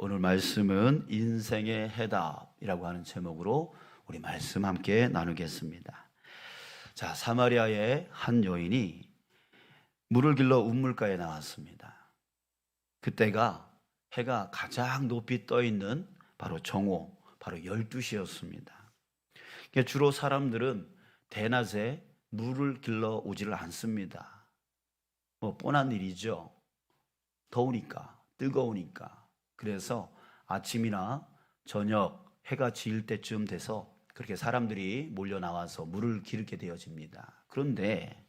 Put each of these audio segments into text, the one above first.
오늘 말씀은 인생의 해답이라고 하는 제목으로 우리 말씀 함께 나누겠습니다. 자, 사마리아의 한 여인이 물을 길러 우물가에 나왔습니다. 그때가 해가 가장 높이 떠 있는 바로 정오, 바로 12시였습니다. 주로 사람들은 대낮에 물을 길러 오지를 않습니다. 뻔한 일이죠. 더우니까, 뜨거우니까. 그래서 아침이나 저녁 해가 지을 때쯤 돼서 그렇게 사람들이 몰려 나와서 물을 기르게 되어집니다. 그런데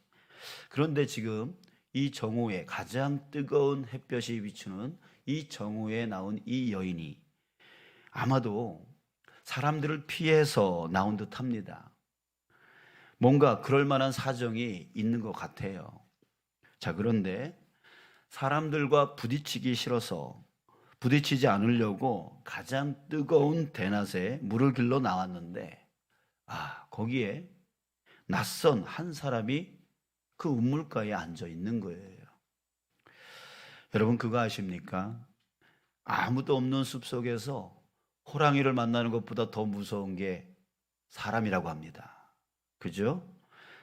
지금 이 정오에 가장 뜨거운 햇볕이 비추는 이 정오에 나온 이 여인이 아마도 사람들을 피해서 나온 듯 합니다. 뭔가 그럴 만한 사정이 있는 것 같아요. 자, 그런데 사람들과 부딪히기 싫어서 부딪히지 않으려고 가장 뜨거운 대낮에 물을 길러 나왔는데 거기에 낯선 한 사람이 그 우물가에 앉아 있는 거예요. 여러분 그거 아십니까? 아무도 없는 숲속에서 호랑이를 만나는 것보다 더 무서운 게 사람이라고 합니다. 그죠?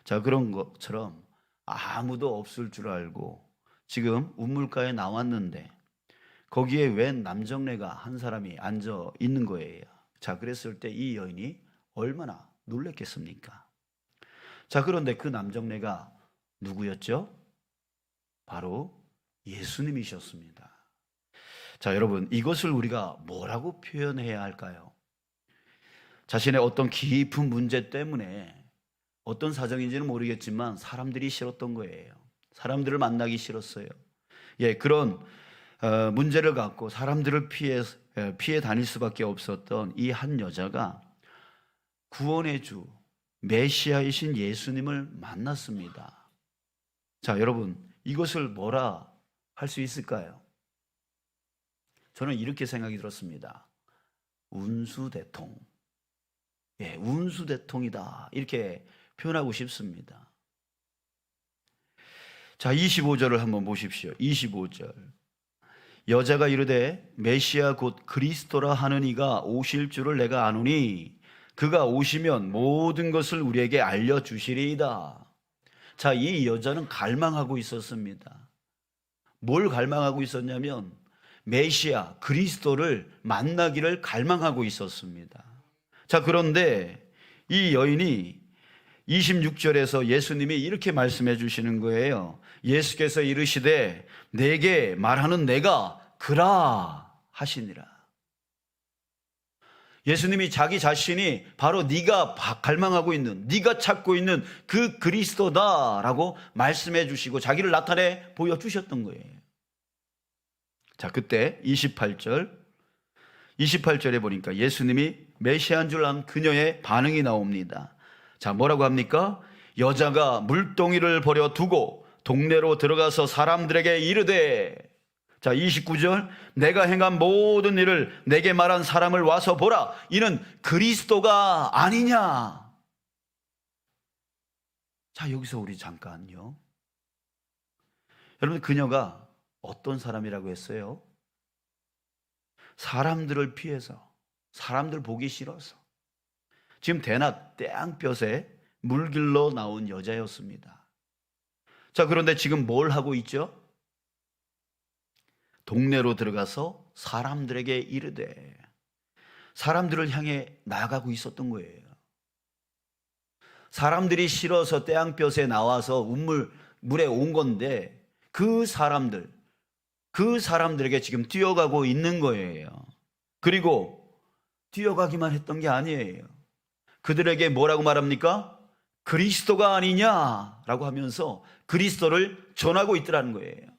자, 그런 것처럼 아무도 없을 줄 알고 지금 우물가에 나왔는데 거기에 웬 남정네가 한 사람이 앉아 있는 거예요. 자, 그랬을 때 이 여인이 얼마나 놀랐겠습니까? 자, 그런데 그 남정네가 누구였죠? 바로 예수님이셨습니다. 자, 여러분 이것을 우리가 뭐라고 표현해야 할까요? 자신의 어떤 깊은 문제 때문에 어떤 사정인지는 모르겠지만 사람들이 싫었던 거예요. 사람들을 만나기 싫었어요. 그런 문제를 갖고 사람들을 피해 다닐 수밖에 없었던 이 한 여자가 구원의 주 메시아이신 예수님을 만났습니다. 자, 여러분 이것을 뭐라 할 수 있을까요? 저는 이렇게 생각이 들었습니다. 운수대통. 운수대통이다 이렇게 표현하고 싶습니다. 자, 25절을 한번 보십시오. 25절. 여자가 이르되 메시아 곧 그리스도라 하는 이가 오실 줄을 내가 아노니 그가 오시면 모든 것을 우리에게 알려주시리이다. 자, 이 여자는 갈망하고 있었습니다. 뭘 갈망하고 있었냐면 메시아 그리스도를 만나기를 갈망하고 있었습니다. 자, 그런데 이 여인이 26절에서 예수님이 이렇게 말씀해 주시는 거예요. 예수께서 이르시되 내게 말하는 내가 그라 하시니라. 예수님이 자기 자신이 바로 네가 갈망하고 있는, 네가 찾고 있는 그 그리스도다라고 말씀해 주시고 자기를 나타내 보여주셨던 거예요. 자, 그때 28절에 보니까 예수님이 메시아인 줄 안 그녀의 반응이 나옵니다. 자, 뭐라고 합니까? 여자가 물동이를 버려두고 동네로 들어가서 사람들에게 이르되, 자, 29절, 내가 행한 모든 일을 내게 말한 사람을 와서 보라. 이는 그리스도가 아니냐. 자, 여기서 우리 잠깐요. 여러분 그녀가 어떤 사람이라고 했어요? 사람들을 피해서, 사람들 보기 싫어서 지금 대낮 땡볕에 물 길러 나온 여자였습니다. 자, 그런데 지금 뭘 하고 있죠? 동네로 들어가서 사람들에게 이르되, 사람들을 향해 나아가고 있었던 거예요. 사람들이 싫어서 땡볕에 나와서 물에 온 건데 그 사람들에게 지금 뛰어가고 있는 거예요. 그리고 뛰어가기만 했던 게 아니에요. 그들에게 뭐라고 말합니까? 그리스도가 아니냐라고 하면서 그리스도를 전하고 있더라는 거예요.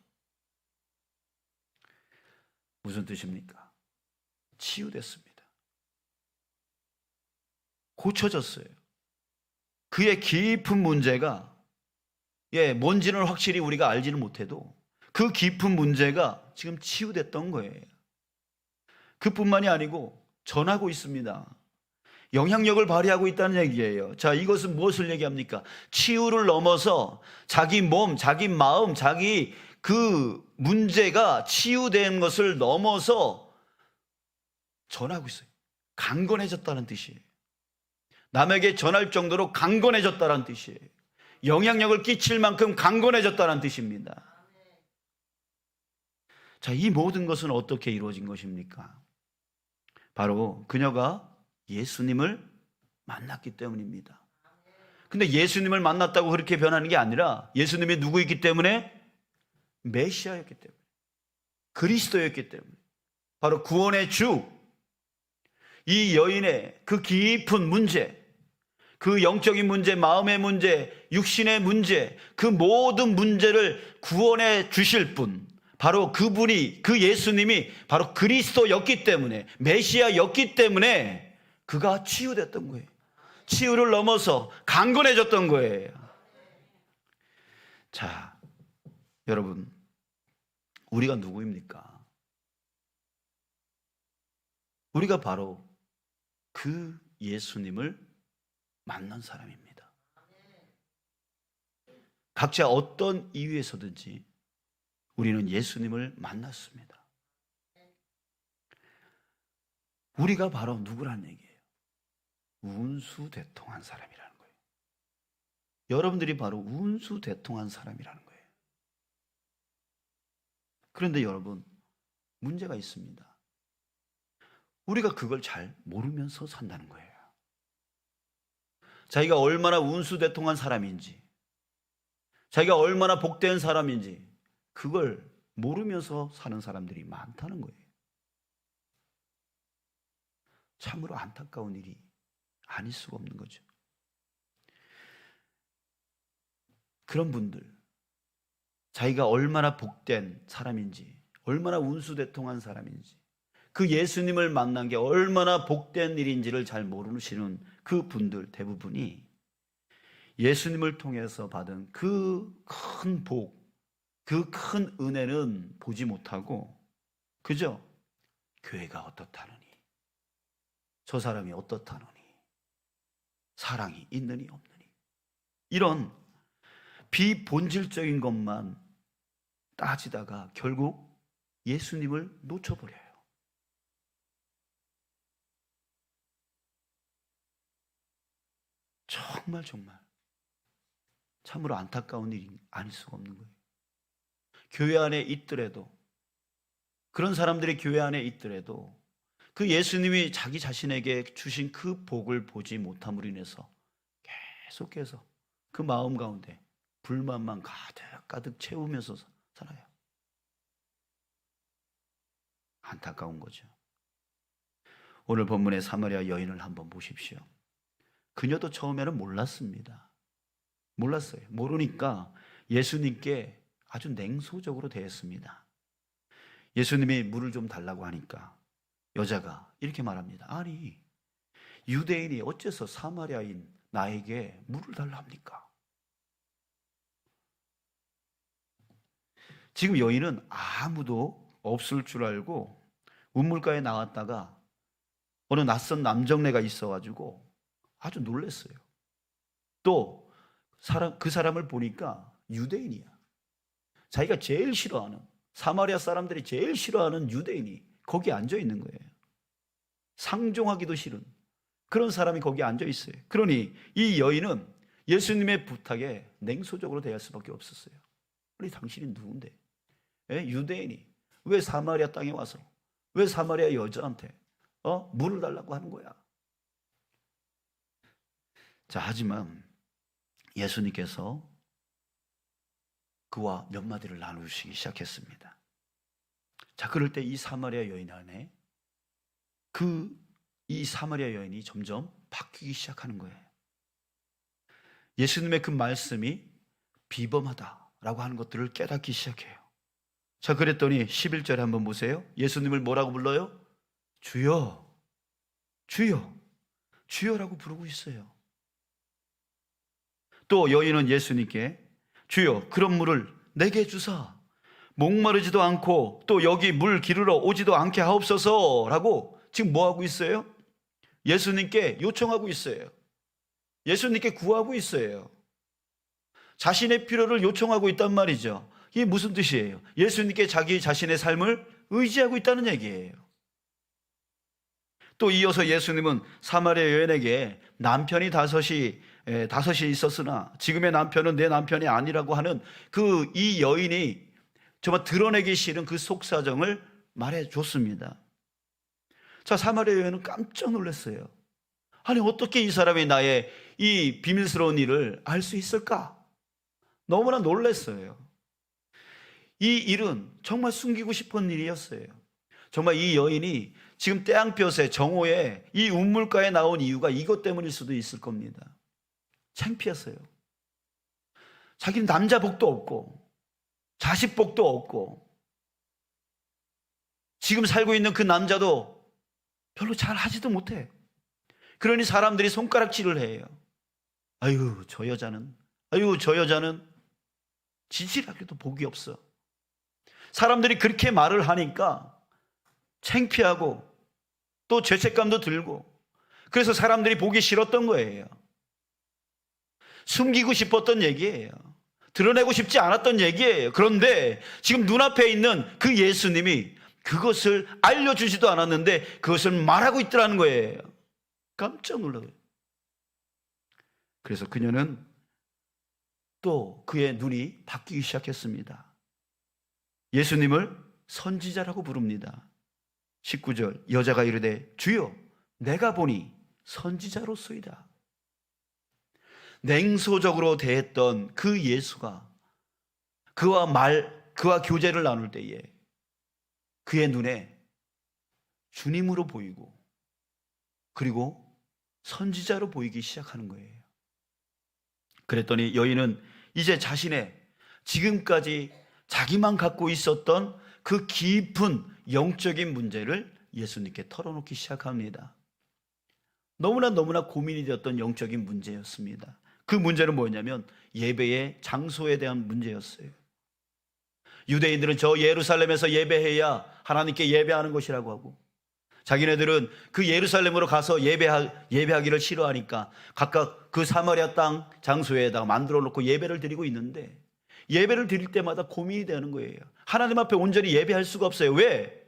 무슨 뜻입니까? 치유됐습니다. 고쳐졌어요. 그의 깊은 문제가 뭔지는 확실히 우리가 알지는 못해도 그 깊은 문제가 지금 치유됐던 거예요. 그뿐만이 아니고 전하고 있습니다. 영향력을 발휘하고 있다는 얘기예요. 자, 이것은 무엇을 얘기합니까? 치유를 넘어서 자기 몸, 자기 마음, 자기 그 문제가 치유된 것을 넘어서 전하고 있어요. 강건해졌다는 뜻이에요. 남에게 전할 정도로 강건해졌다는 뜻이에요. 영향력을 끼칠 만큼 강건해졌다는 뜻입니다. 자, 이 모든 것은 어떻게 이루어진 것입니까? 바로 그녀가 예수님을 만났기 때문입니다. 근데 예수님을 만났다고 그렇게 변하는 게 아니라 예수님이 누구였기 때문에? 메시아였기 때문에, 그리스도였기 때문에, 바로 구원의 주. 이 여인의 그 깊은 문제, 그 영적인 문제, 마음의 문제, 육신의 문제, 그 모든 문제를 구원해 주실 분, 바로 그분이, 그 예수님이 바로 그리스도였기 때문에, 메시아였기 때문에 그가 치유됐던 거예요. 치유를 넘어서 강건해졌던 거예요. 자, 여러분, 우리가 누구입니까? 우리가 바로 그 예수님을 만난 사람입니다. 각자 어떤 이유에서든지 우리는 예수님을 만났습니다. 우리가 바로 누구란 얘기예요? 운수대통한 사람이라는 거예요. 여러분들이 바로 운수대통한 사람이라는 거예요. 그런데 여러분, 문제가 있습니다. 우리가 그걸 잘 모르면서 산다는 거예요. 자기가 얼마나 운수대통한 사람인지, 자기가 얼마나 복된 사람인지 그걸 모르면서 사는 사람들이 많다는 거예요. 참으로 안타까운 일이 아닐 수가 없는 거죠. 그런 분들, 자기가 얼마나 복된 사람인지, 얼마나 운수대통한 사람인지, 그 예수님을 만난 게 얼마나 복된 일인지를 잘 모르시는 그 분들 대부분이 예수님을 통해서 받은 그 큰 복, 그 큰 은혜는 보지 못하고 그저 교회가 어떻다느니, 저 사람이 어떻다느니, 사랑이 있느니 없느니, 이런 비본질적인 것만 따지다가 결국 예수님을 놓쳐버려요. 정말 참으로 안타까운 일이 아닐 수가 없는 거예요. 교회 안에 있더라도, 그런 사람들이 교회 안에 있더라도 그 예수님이 자기 자신에게 주신 그 복을 보지 못함으로 인해서 계속해서 그 마음 가운데 불만만 가득 채우면서 살아요. 안타까운 거죠. 오늘 본문의 사마리아 여인을 한번 보십시오. 그녀도 처음에는 몰랐습니다. 몰랐어요. 모르니까 예수님께 아주 냉소적으로 대했습니다. 예수님이 물을 좀 달라고 하니까 여자가 이렇게 말합니다. 아니, 유대인이 어째서 사마리아인 나에게 물을 달라 합니까? 지금 여인은 아무도 없을 줄 알고 우물가에 나왔다가 어느 낯선 남정네가 있어가지고 아주 놀랐어요. 또 그 사람을 보니까 유대인이야. 자기가 제일 싫어하는, 사마리아 사람들이 제일 싫어하는 유대인이 거기 앉아 있는 거예요. 상종하기도 싫은 그런 사람이 거기 앉아 있어요. 그러니 이 여인은 예수님의 부탁에 냉소적으로 대할 수밖에 없었어요. 아니, 당신이 누군데? 유대인이 왜 사마리아 땅에 와서, 왜 사마리아 여자한테 물을 달라고 하는 거야? 자, 하지만 예수님께서 그와 몇 마디를 나누시기 시작했습니다. 자, 그럴 때 이 사마리아 여인 안에 이 사마리아 여인이 점점 바뀌기 시작하는 거예요. 예수님의 그 말씀이 비범하다라고 하는 것들을 깨닫기 시작해요. 자, 그랬더니 11절에 한번 보세요. 예수님을 뭐라고 불러요? 주여, 주여, 주여라고 부르고 있어요. 또 여인은 예수님께 주여, 그런 물을 내게 주사 목마르지도 않고 또 여기 물 기르러 오지도 않게 하옵소서라고 지금 뭐 하고 있어요? 예수님께 요청하고 있어요. 예수님께 구하고 있어요. 자신의 필요를 요청하고 있단 말이죠. 이게 무슨 뜻이에요? 예수님께 자기 자신의 삶을 의지하고 있다는 얘기예요. 또 이어서 예수님은 사마리아 여인에게 남편이 다섯이 있었으나 지금의 남편은 내 남편이 아니라고 하는 이 여인이 정말 드러내기 싫은 그 속사정을 말해줬습니다. 자, 사마리아 여인은 깜짝 놀랐어요. 아니, 어떻게 이 사람이 나의 이 비밀스러운 일을 알 수 있을까? 너무나 놀랐어요. 이 일은 정말 숨기고 싶은 일이었어요. 정말 이 여인이 지금 태양볕에 정오에 이 운물가에 나온 이유가 이것 때문일 수도 있을 겁니다. 창피했어요. 자기는 남자 복도 없고 자식 복도 없고 지금 살고 있는 그 남자도 별로 잘 하지도 못해. 그러니 사람들이 손가락질을 해요. 아유, 저 여자는 지질하게도 복이 없어. 사람들이 그렇게 말을 하니까 창피하고 또 죄책감도 들고, 그래서 사람들이 보기 싫었던 거예요. 숨기고 싶었던 얘기예요. 드러내고 싶지 않았던 얘기예요. 그런데 지금 눈앞에 있는 그 예수님이 그것을 알려주지도 않았는데 그것을 말하고 있더라는 거예요. 깜짝 놀라요. 그래서 그녀는 또 그의 눈이 바뀌기 시작했습니다. 예수님을 선지자라고 부릅니다. 19절, 여자가 이르되 주여 내가 보니 선지자로소이다. 냉소적으로 대했던 그 예수가 그와 교제를 나눌 때에 그의 눈에 주님으로 보이고 그리고 선지자로 보이기 시작하는 거예요. 그랬더니 여인은 이제 자신의 지금까지 자기만 갖고 있었던 그 깊은 영적인 문제를 예수님께 털어놓기 시작합니다. 너무나 고민이 되었던 영적인 문제였습니다. 그 문제는 뭐였냐면 예배의 장소에 대한 문제였어요. 유대인들은 저 예루살렘에서 예배해야 하나님께 예배하는 것이라고 하고, 자기네들은 그 예루살렘으로 가서 예배하기를 싫어하니까 각각 그 사마리아 땅 장소에다가 만들어 놓고 예배를 드리고 있는데, 예배를 드릴 때마다 고민이 되는 거예요. 하나님 앞에 온전히 예배할 수가 없어요. 왜?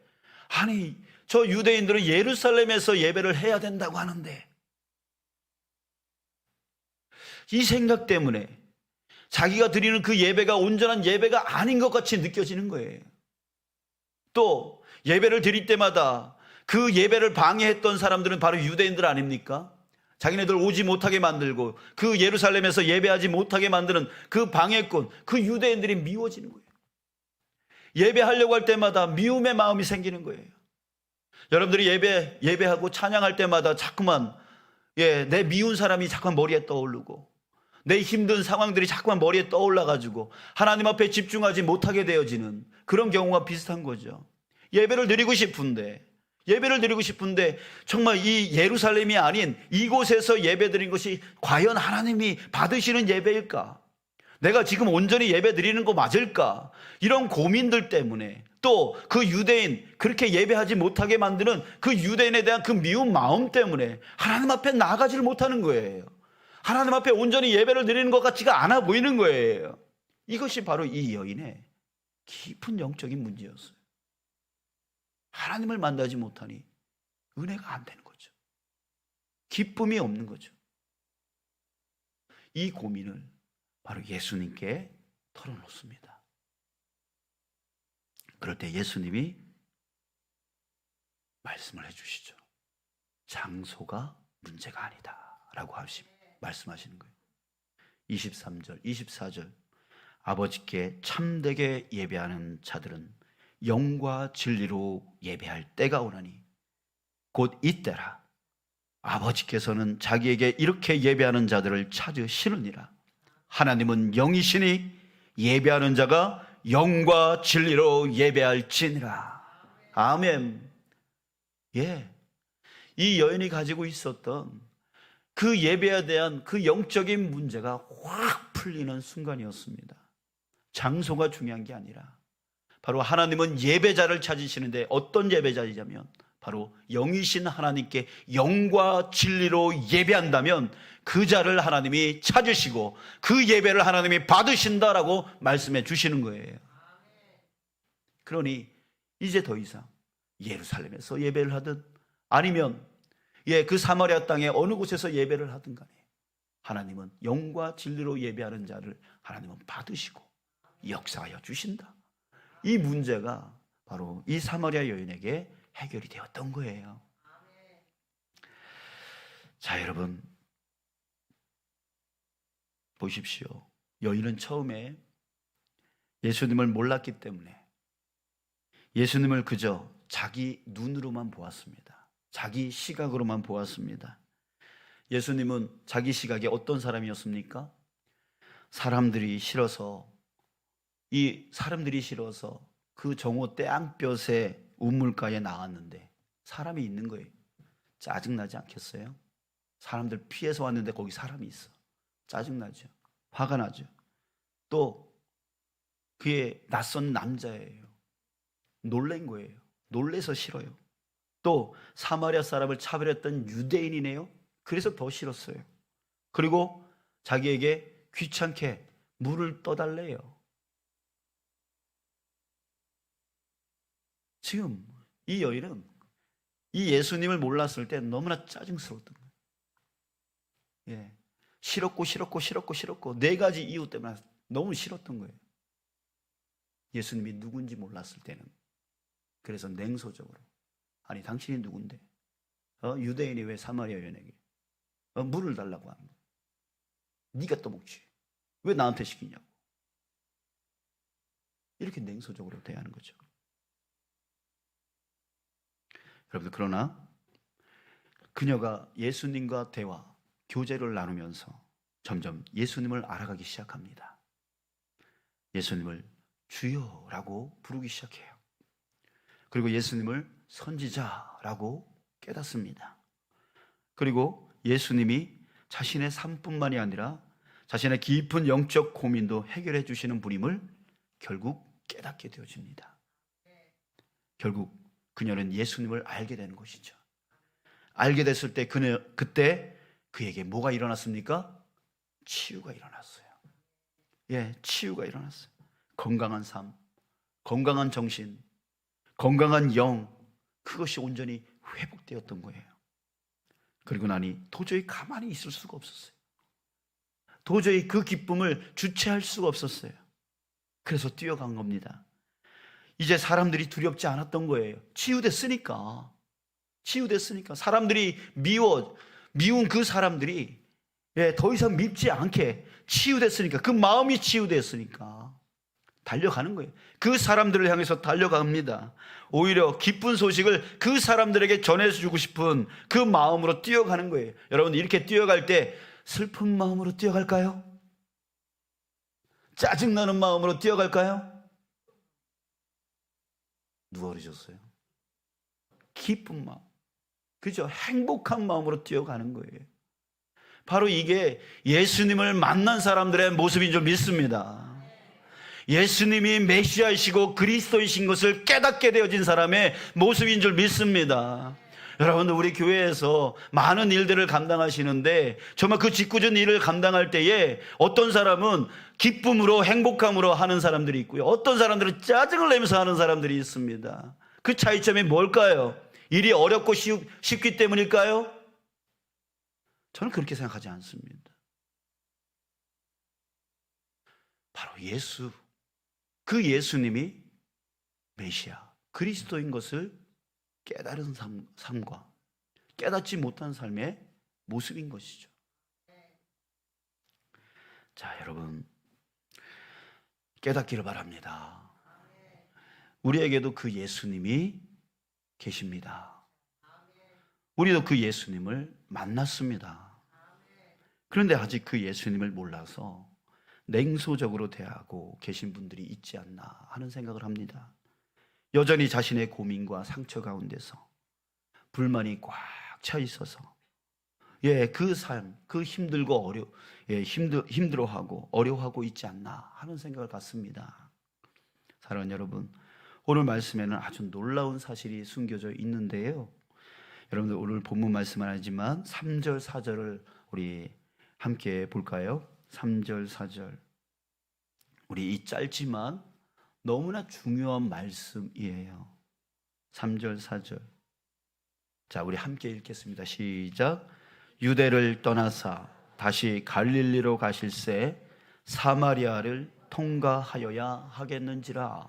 아니, 저 유대인들은 예루살렘에서 예배를 해야 된다고 하는데, 이 생각 때문에 자기가 드리는 그 예배가 온전한 예배가 아닌 것 같이 느껴지는 거예요. 또 예배를 드릴 때마다 그 예배를 방해했던 사람들은 바로 유대인들 아닙니까? 자기네들 오지 못하게 만들고 그 예루살렘에서 예배하지 못하게 만드는 그 방해꾼, 그 유대인들이 미워지는 거예요. 예배하려고 할 때마다 미움의 마음이 생기는 거예요. 여러분들이 예배하고 찬양할 때마다 자꾸만 내 미운 사람이 자꾸만 머리에 떠오르고 내 힘든 상황들이 자꾸만 머리에 떠올라가지고 하나님 앞에 집중하지 못하게 되어지는 그런 경우가 비슷한 거죠. 예배를 드리고 싶은데 정말 이 예루살렘이 아닌 이곳에서 예배 드린 것이 과연 하나님이 받으시는 예배일까? 내가 지금 온전히 예배 드리는 거 맞을까? 이런 고민들 때문에, 또 그 유대인, 그렇게 예배하지 못하게 만드는 그 유대인에 대한 그 미운 마음 때문에 하나님 앞에 나아가지를 못하는 거예요. 하나님 앞에 온전히 예배를 드리는 것 같지가 않아 보이는 거예요. 이것이 바로 이 여인의 깊은 영적인 문제였어요. 하나님을 만나지 못하니 은혜가 안 되는 거죠. 기쁨이 없는 거죠. 이 고민을 바로 예수님께 털어놓습니다. 그럴 때 예수님이 말씀을 해주시죠. 장소가 문제가 아니다 라고 말씀하시는 거예요. 23절, 24절, 아버지께 참되게 예배하는 자들은 영과 진리로 예배할 때가 오나니 곧 이때라. 아버지께서는 자기에게 이렇게 예배하는 자들을 찾으시느니라. 하나님은 영이시니 예배하는 자가 영과 진리로 예배할지니라. 아멘. 이 여인이 가지고 있었던 그 예배에 대한 그 영적인 문제가 확 풀리는 순간이었습니다. 장소가 중요한 게 아니라 바로 하나님은 예배자를 찾으시는데, 어떤 예배자이냐면 바로 영이신 하나님께 영과 진리로 예배한다면 그 자를 하나님이 찾으시고 그 예배를 하나님이 받으신다라고 말씀해 주시는 거예요. 그러니 이제 더 이상 예루살렘에서 예배를 하든 아니면 그 사마리아 땅에 어느 곳에서 예배를 하든 간에 하나님은 영과 진리로 예배하는 자를 하나님은 받으시고 역사하여 주신다. 이 문제가 바로 이 사마리아 여인에게 해결이 되었던 거예요. 자, 여러분 보십시오. 여인은 처음에 예수님을 몰랐기 때문에 예수님을 그저 자기 눈으로만 보았습니다. 자기 시각으로만 보았습니다. 예수님은 자기 시각에 어떤 사람이었습니까? 사람들이 싫어서 그 정오 떼앙볕에 우물가에 나왔는데 사람이 있는 거예요. 짜증나지 않겠어요? 사람들 피해서 왔는데 거기 사람이 있어. 짜증나죠. 화가 나죠. 또 그의 낯선 남자예요. 놀란 거예요. 놀래서 싫어요. 또 사마리아 사람을 차별했던 유대인이네요. 그래서 더 싫었어요. 그리고 자기에게 귀찮게 물을 떠달래요. 지금 이 여인은 이 예수님을 몰랐을 때 너무나 짜증스러웠던 거예요. 싫었고 네 가지 이유 때문에 너무 싫었던 거예요. 예수님이 누군지 몰랐을 때는. 그래서 냉소적으로 아니 당신이 누군데 유대인이 왜 사마리아 여인에게 물을 달라고 하는 거야? 네가 떠먹지 왜 나한테 시키냐고. 이렇게 냉소적으로 대하는 거죠. 여러분들, 그러나 그녀가 예수님과 대화, 교제를 나누면서 점점 예수님을 알아가기 시작합니다. 예수님을 주여라고 부르기 시작해요. 그리고 예수님을 선지자라고 깨닫습니다. 그리고 예수님이 자신의 삶뿐만이 아니라 자신의 깊은 영적 고민도 해결해 주시는 분임을 결국 깨닫게 되어집니다. 결국 그녀는 예수님을 알게 되는 것이죠. 알게 됐을 때 그때 그에게 뭐가 일어났습니까? 치유가 일어났어요. 치유가 일어났어요. 건강한 삶, 건강한 정신, 건강한 영, 그것이 온전히 회복되었던 거예요. 그리고 나니 도저히 가만히 있을 수가 없었어요. 도저히 그 기쁨을 주체할 수가 없었어요. 그래서 뛰어간 겁니다. 이제 사람들이 두렵지 않았던 거예요. 치유됐으니까 사람들이 미운 그 사람들이 더 이상 밉지 않게 치유됐으니까, 그 마음이 치유됐으니까 달려가는 거예요. 그 사람들을 향해서 달려갑니다. 오히려 기쁜 소식을 그 사람들에게 전해주고 싶은 그 마음으로 뛰어가는 거예요. 여러분, 이렇게 뛰어갈 때 슬픈 마음으로 뛰어갈까요? 짜증나는 마음으로 뛰어갈까요? 누가 그러셨어요? 기쁜 마음, 그죠? 행복한 마음으로 뛰어가는 거예요. 바로 이게 예수님을 만난 사람들의 모습인 줄 믿습니다. 예수님이 메시아이시고 그리스도이신 것을 깨닫게 되어진 사람의 모습인 줄 믿습니다. 여러분들, 우리 교회에서 많은 일들을 감당하시는데 정말 그 짓궂은 일을 감당할 때에 어떤 사람은 기쁨으로 행복함으로 하는 사람들이 있고요, 어떤 사람들은 짜증을 내면서 하는 사람들이 있습니다. 그 차이점이 뭘까요? 일이 어렵고 쉽기 때문일까요? 저는 그렇게 생각하지 않습니다. 바로 그 예수님이 메시아 그리스도인 것을 깨달은 삶과 깨닫지 못한 삶의 모습인 것이죠. 자, 여러분, 깨닫기를 바랍니다. 우리에게도 그 예수님이 계십니다. 우리도 그 예수님을 만났습니다. 그런데 아직 그 예수님을 몰라서 냉소적으로 대하고 계신 분들이 있지 않나 하는 생각을 합니다. 여전히 자신의 고민과 상처 가운데서 불만이 꽉 차 있어서 그 삶, 그 힘들고 힘들어하고 어려워하고 있지 않나 하는 생각을 갖습니다. 사랑하는 여러분, 오늘 말씀에는 아주 놀라운 사실이 숨겨져 있는데요. 여러분들, 오늘 본문 말씀은 아니지만 3절, 4절을 우리 함께 볼까요? 3절, 4절. 우리 이 짧지만 너무나 중요한 말씀이에요. 3절, 4절. 자, 우리 함께 읽겠습니다. 시작. 유대를 떠나사 다시 갈릴리로 가실새 사마리아를 통과하여야 하겠는지라.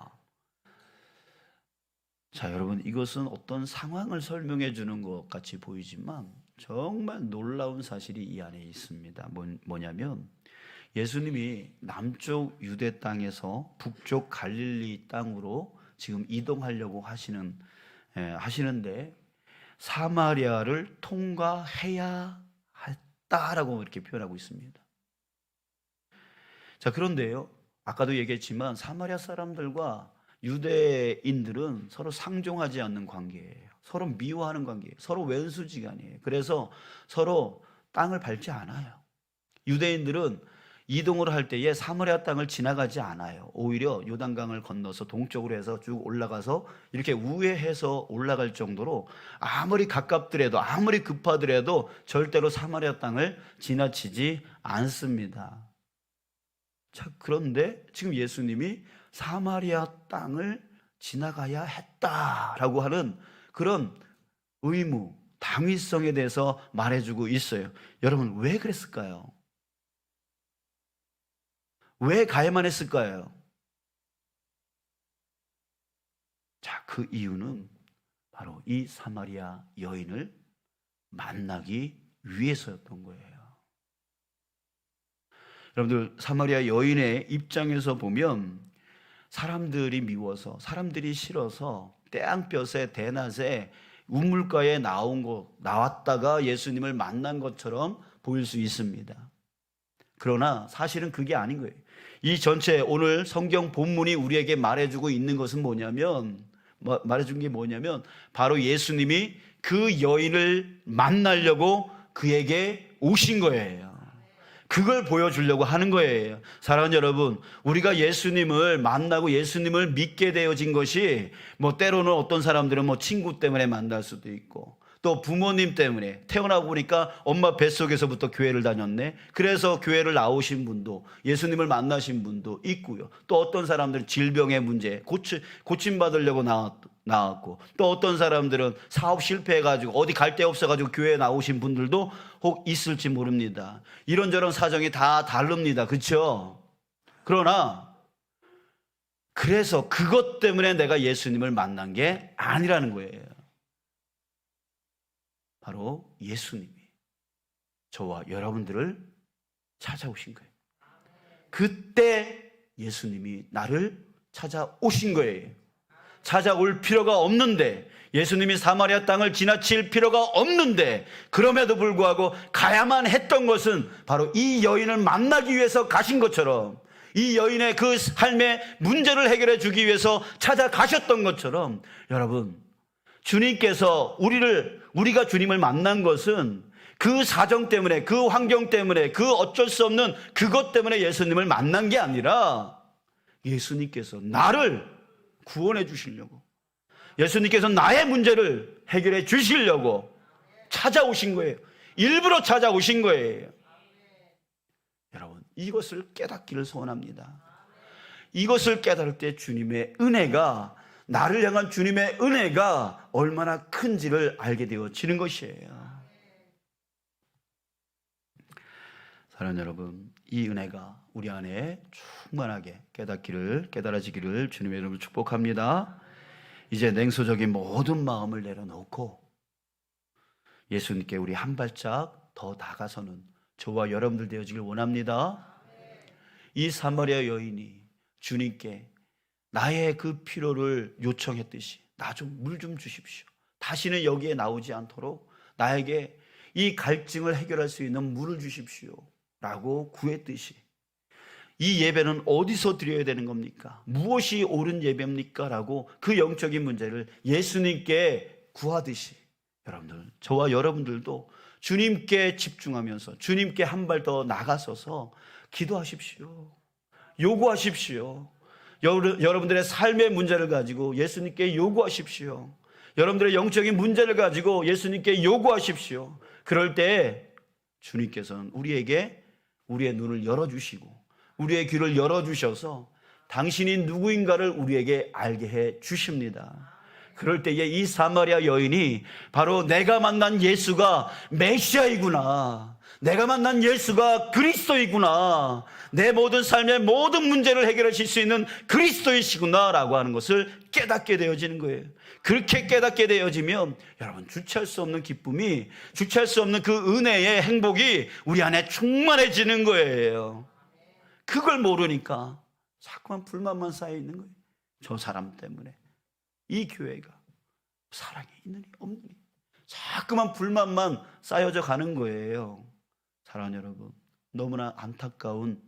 자, 여러분, 이것은 어떤 상황을 설명해 주는 것 같이 보이지만 정말 놀라운 사실이 이 안에 있습니다. 뭐냐면 예수님이 남쪽 유대 땅에서 북쪽 갈릴리 땅으로 지금 이동하려고 하시는데 사마리아를 통과해야 했다라고 이렇게 표현하고 있습니다. 자, 그런데요, 아까도 얘기했지만 사마리아 사람들과 유대인들은 서로 상종하지 않는 관계예요. 서로 미워하는 관계예요. 서로 왼수지간이에요. 그래서 서로 땅을 밟지 않아요. 유대인들은 이동을 할 때에 사마리아 땅을 지나가지 않아요. 오히려 요단강을 건너서 동쪽으로 해서 쭉 올라가서 이렇게 우회해서 올라갈 정도로 아무리 가깝더라도 아무리 급하더라도 절대로 사마리아 땅을 지나치지 않습니다. 자, 그런데 지금 예수님이 사마리아 땅을 지나가야 했다라고 하는 그런 의무, 당위성에 대해서 말해주고 있어요. 여러분, 왜 그랬을까요? 왜 가야만 했을까요? 자, 그 이유는 바로 이 사마리아 여인을 만나기 위해서였던 거예요. 여러분들, 사마리아 여인의 입장에서 보면 사람들이 미워서, 사람들이 싫어서 떼양볕에 대낮에 우물가에 나왔다가 예수님을 만난 것처럼 보일 수 있습니다. 그러나 사실은 그게 아닌 거예요. 이 전체 오늘 성경 본문이 우리에게 말해주고 있는 것은 말해준 게 뭐냐면 바로 예수님이 그 여인을 만나려고 그에게 오신 거예요. 그걸 보여주려고 하는 거예요. 사랑하는 여러분, 우리가 예수님을 만나고 예수님을 믿게 되어진 것이 때로는 어떤 사람들은 친구 때문에 만날 수도 있고 또 부모님 때문에 태어나고 보니까 엄마 뱃속에서부터 교회를 다녔네. 그래서 교회를 나오신 분도 예수님을 만나신 분도 있고요. 또 어떤 사람들은 질병의 문제 고침받으려고 나왔고 또 어떤 사람들은 사업 실패해가지고 어디 갈 데 없어가지고 교회에 나오신 분들도 혹 있을지 모릅니다. 이런저런 사정이 다 다릅니다. 그렇죠? 그러나 그래서 그것 때문에 내가 예수님을 만난 게 아니라는 거예요. 바로 예수님이 저와 여러분들을 찾아오신 거예요. 그때 예수님이 나를 찾아오신 거예요. 찾아올 필요가 없는데, 예수님이 사마리아 땅을 지나칠 필요가 없는데 그럼에도 불구하고 가야만 했던 것은 바로 이 여인을 만나기 위해서 가신 것처럼, 이 여인의 그 삶의 문제를 해결해 주기 위해서 찾아가셨던 것처럼, 여러분, 주님께서 우리가 주님을 만난 것은 그 사정 때문에, 그 환경 때문에, 그 어쩔 수 없는 그것 때문에 예수님을 만난 게 아니라 예수님께서 나를 구원해 주시려고, 예수님께서 나의 문제를 해결해 주시려고 찾아오신 거예요. 일부러 찾아오신 거예요. 여러분, 이것을 깨닫기를 소원합니다. 이것을 깨달을 때 주님의 은혜가, 나를 향한 주님의 은혜가 얼마나 큰지를 알게 되어지는 것이에요. 사랑하는 여러분, 이 은혜가 우리 안에 충만하게 깨달아지기를 주님의 이름으로 축복합니다. 이제 냉소적인 모든 마음을 내려놓고 예수님께 우리 한 발짝 더 다가서는 저와 여러분들 되어지길 원합니다. 이 사마리아 여인이 주님께 나의 그 필요를 요청했듯이 나 좀 물 좀 주십시오. 다시는 여기에 나오지 않도록 나에게 이 갈증을 해결할 수 있는 물을 주십시오 라고 구했듯이, 이 예배는 어디서 드려야 되는 겁니까? 무엇이 옳은 예배입니까? 라고 그 영적인 문제를 예수님께 구하듯이, 여러분들, 저와 여러분들도 주님께 집중하면서 주님께 한 발 더 나가서서 기도하십시오. 요구하십시오. 여러분들의 삶의 문제를 가지고 예수님께 요구하십시오. 여러분들의 영적인 문제를 가지고 예수님께 요구하십시오. 그럴 때 주님께서는 우리에게 우리의 눈을 열어주시고 우리의 귀를 열어주셔서 당신이 누구인가를 우리에게 알게 해 주십니다. 그럴 때에 이 사마리아 여인이 바로 내가 만난 예수가 메시아이구나, 내가 만난 예수가 그리스도이구나, 내 모든 삶의 모든 문제를 해결하실 수 있는 그리스도이시구나 라고 하는 것을 깨닫게 되어지는 거예요. 그렇게 깨닫게 되어지면 여러분, 주체할 수 없는 기쁨이, 주체할 수 없는 그 은혜의 행복이 우리 안에 충만해지는 거예요. 그걸 모르니까 자꾸만 불만만 쌓여 있는 거예요. 저 사람 때문에, 이 교회가 사랑이 있느니 없느니, 자꾸만 불만만 쌓여져 가는 거예요. 사랑하는 여러분, 너무나 안타까운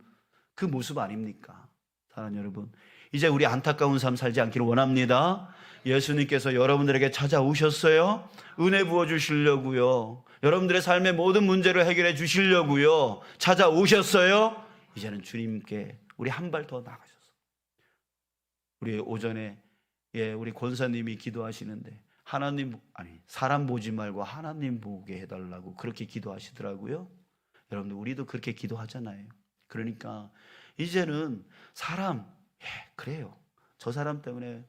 그 모습 아닙니까? 사랑하는 여러분, 이제 우리 안타까운 삶 살지 않기를 원합니다. 예수님께서 여러분들에게 찾아오셨어요. 은혜 부어주시려고요. 여러분들의 삶의 모든 문제를 해결해 주시려고요. 찾아오셨어요. 이제는 주님께 우리 한 발 더 나가셔서, 우리 오전에 우리 권사님이 기도하시는데 사람 보지 말고 하나님 보게 해달라고 그렇게 기도하시더라고요. 여러분들, 우리도 그렇게 기도하잖아요. 그러니까 이제는 사람, 그래요, 저 사람 때문에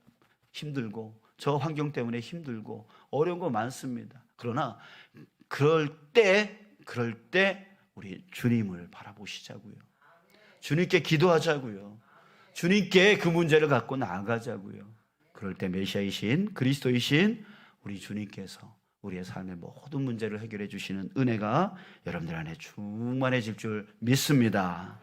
힘들고 저 환경 때문에 힘들고 어려운 거 많습니다. 그러나 그럴 때 우리 주님을 바라보시자고요. 주님께 기도하자고요. 주님께 그 문제를 갖고 나아가자고요. 그럴 때 메시아이신 그리스도이신 우리 주님께서 우리의 삶의 모든 문제를 해결해 주시는 은혜가 여러분들 안에 충만해질 줄 믿습니다.